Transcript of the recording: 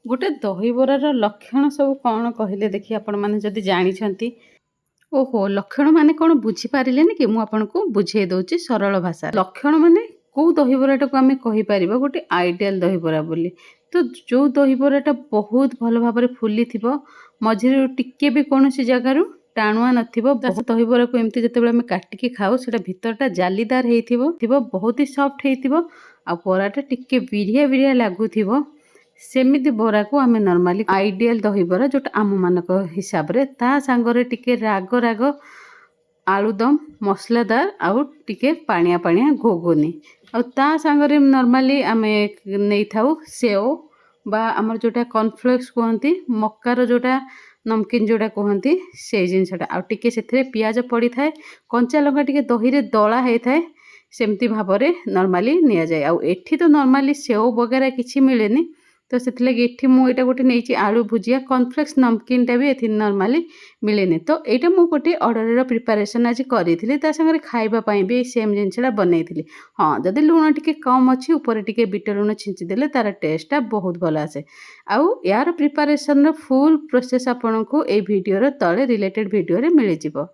गोटे दहीबरार लक्षण सब कौन कहले देखी आपण मैंने जदि जानी। ओहो लक्षण माने कौन बुझीपारे कि मुझे आपको बुझे दूसरी सरल भाषा। लक्षण माने कौ दहीबराटा को आम कहीपर गोटे आइडियल दहीबरा बोली। तो जो दहीबराटा बहुत भल भाव फुली थी मझे टिके भी कौन सी जगार टाणुआ नथिबो। दहीबरा को एमती जिते आम काटिकी खाऊ से भितरटा जालीदार हो बहुत ही सॉफ्ट होइथिबो आ बराटा टिके बिरिया बिरिया लगुथिबो। सेमिति बरा को आम नॉर्मली आइडियल दहीबरा जोटा आम मानक हिसाब रे ता सांगरे टिके राग राग आलुदम मसलादार आउ टिके पानिया पानिया घोगुनी आ ता सांगरे नॉर्मली आम नहीं थाउ सेव बा आमर जोटा कॉर्नफ्लेक्स कहती मक्कार जोटा नमकीन जोटा कहती से जिनसा आ टिके से पियाज पड़ी थाए कंचा लंका टिके दही रे दला होता है सेमती भाव में नॉर्मली निया जाए। आ एठी तो नॉर्मली सेव वगैरह किसी मिलेनी तो से ये मुझे गोटे नहीं आलू भुजिया कॉर्नफ्लेक्स नमकीन टा भी ये नॉर्मली मिलेनी। तो यहाँ मुझे गोटे ऑर्डर प्रिपरेशन आज करी सागर खावाई भी सेम जिनसा बनई। हाँ जदि लुण टी कम अच्छी ऊपर टी बीट लुण छिंचीदे तार टेस्टा बहुत भल आसे। आउ यार प्रिपरेशन फुल प्रोसेस आपन को ये वीडियो तले रिलेटेड वीडियो मिल जाए।